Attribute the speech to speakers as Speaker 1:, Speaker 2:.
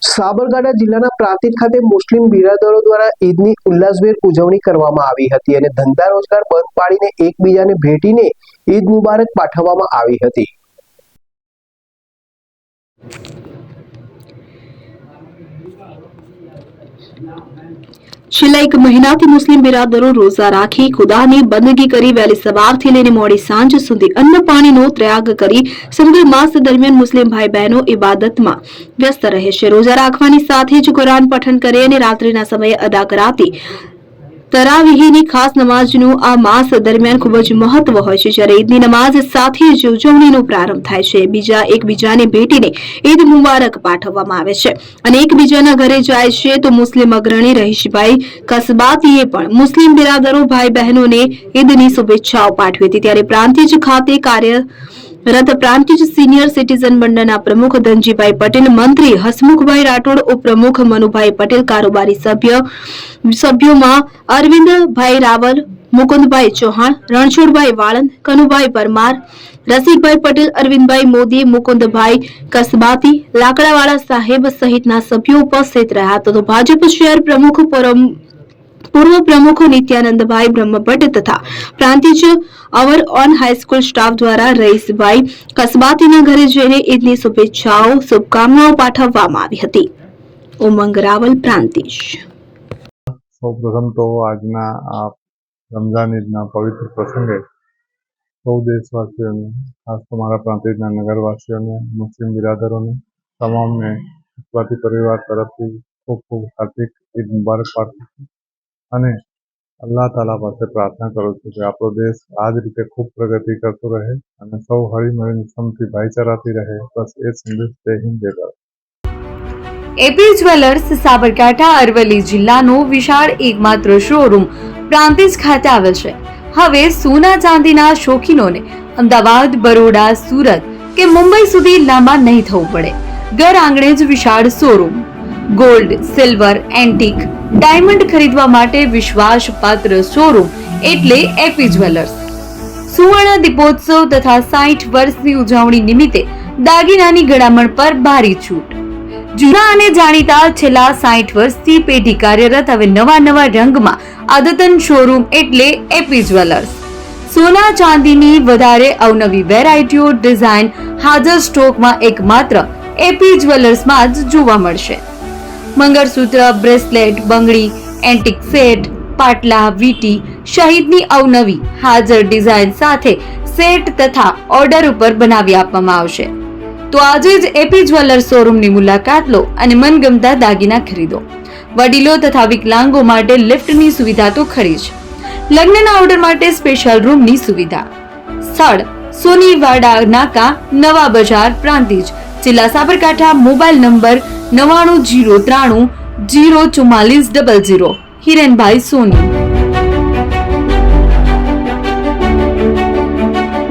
Speaker 1: સાબરકાંઠા જિલ્લાના પ્રાંતિજ ખાતે મુસ્લિમ બિરાદરો દ્વારા ઈદની ઉલ્લાસભેર ઉજવણી કરવામાં આવી હતી અને ધંધા રોજગાર બંધ પાડીને એકબીજાને ભેટીને ઈદ મુબારક પાઠવવામાં આવી હતી।
Speaker 2: છેલ્લા એક મહિનાથી મુસ્લિમ બિરાદરો રોઝા રાખી ખુદાની બંદગી કરી વહેલી સવારથી લઈને મોડી સાંજ સુધી અન્ન પાણીનો ત્યાગ કરી સમગ્ર માસ દરમિયાન મુસ્લિમ ભાઈ બહેનો ઇબાદતમાં વ્યસ્ત રહે છે। રોઝા રાખવાની સાથે જ કુરાન પઠન કરે અને રાત્રિના સમયે અદા કરાતી તરાવીહની ખાસ નમાઝનું આ માસ દરમિયાન ખૂબ જ મહત્વ હોય છે। જ્યારે ઈદની નમાઝ સાથે જ ઉજવણીનો પ્રારંભ થાય છે। એકબીજાને ભેટીને ઈદ મુબારક પાઠવવામાં આવે છે અને એકબીજાના ઘરે જાય છે। તો મુસ્લિમ અગ્રણી રહીશભાઈ કસબાતીએ પણ મુસ્લિમ બિરાદરો ભાઈ બહેનોને ઈદની શુભેચ્છાઓ પાઠવી હતી। ત્યારે પ્રાંતિજ ખાતે કાર્યરત પ્રાંતિજ સિનિયર સિટીઝન મંડળના પ્રમુખ ધનજીભાઈ પટેલ, મંત્રી હસમુખભાઈ રાઠોડ, ઉપપ્રમુખ મનુભાઈ પટેલ, કારોબારી સભ્યોમાં અરવિંદભાઈ રાવલ, મુકુંદભાઈ ચૌહાણ, રણછોડભાઈ વાળંદ, કનુભાઈ પરમાર, રસિકભાઈ પટેલ, અરવિંદભાઈ મોદી, મુકુંદભાઈ કસબાતી, લાકડાવાળા સાહેબ સહિતના સભ્યો ઉપસ્થિત રહ્યા હતા। તો ભાજપ શહેર પ્રમુખ પૂર્વ પ્રમુખ નિત્યાનંદભાઈ બ્રહ્મભટ્ટ તથા પ્રાંતિજ અવર ઓન હાઈસ્કૂલ સ્ટાફ દ્વારા રઈસભાઈ કસબાતીના ઘરે જઈને ઈદની શુભકામનાઓ પાઠવવામાં આવી હતી। ઉમંગ રાવલ, પ્રાંતિજ।
Speaker 3: સૌપ્રથમ તો આજના આ રમઝાન ઈદના પવિત્ર પ્રસંગે સૌ દેશવાસીઓને, ખાસ તો મારા પ્રાંતિજના નગરવાસીઓને, મુસ્લિમ બિરાદરોને, તમામને કસબાતી પરિવાર તરફથી ખૂબ ખૂબ હાર્દિક ઈદ મુબારક પાઠવું છું અને અલ્લાહ તાલા પાસે પ્રાર્થના કરું છું કે આપણો દેશ આ જ રીતે ખૂબ પ્રગતિ કરતો રહે અને સૌ હળીમળીને સમથી ભાઈચારાથી રહે। બસ એ સંદેશ જય હિન્દ જય ભારત।
Speaker 4: એપી જ્વેલર્સ સાબરકાંઠા અરવલ્લી જિલ્લાનો વિશાળ એકમાત્ર શોરૂમ પ્રાંતિજ ખાતે આવેલ છે। હવે સોના ચાંદીના શોખીનોને અમદાવાદ, બરોડા, સુરત કે મુંબઈ સુધી લાંબા નહીં થવું પડે। ઘર આંગણે જ વિશાળ showroom. Gold, silver, antique, diamond ખરીદવા માટે વિશ્વાસપાત્ર શોરૂમ એટલે એપી જ્વેલર્સ। સુવર્ણ દીપોત્સવ તથા 60 વર્ષની ઉજવણી નિમિત્તે દાગીનાની ગળામણ પર ભારી છૂટ। જૂના અને જાણીતા છેલ્લા 60 વર્ષથી પેઢી કાર્યરત હવે નવા રંગમાં અદ્યતન શોરૂમ એટલે એપી જ્વેલર્સ। સોના ચાંદીની વધારે અવનવી વેરાયટીઓ, ડિઝાઇન હાજર સ્ટોકમાં એકમાત્ર એપી જ્વેલર્સમાં જ જોવા મળશે। મંગળસૂત્ર, બ્રેસલેટ, બંગડી, એન્ટિક સેટ, પાટલા, વીટી સહિતની અવનવી હાજર ડિઝાઇન સાથે સેટ તથા ઓર્ડર ઉપર બનાવી આપવામાં આવશે। તો આજે જ એપી જ્વેલર્સ શોરૂમની મુલાકાત લો અને મનગમતા દાગીના ખરીદો। વડીલો તથા વિકલાંગો માટે લિફ્ટની સુવિધા તો ખરી જ, લગ્નના ઓર્ડર માટે સ્પેશિયલ રૂમની સુવિધા। સ્થળ સોનીવાડા નાકા, નવા બજાર, પ્રાંતિજ, જિલ્લા સાબરકાંઠા। Mobile number 9903004400। હિરેનભાઈ સોની।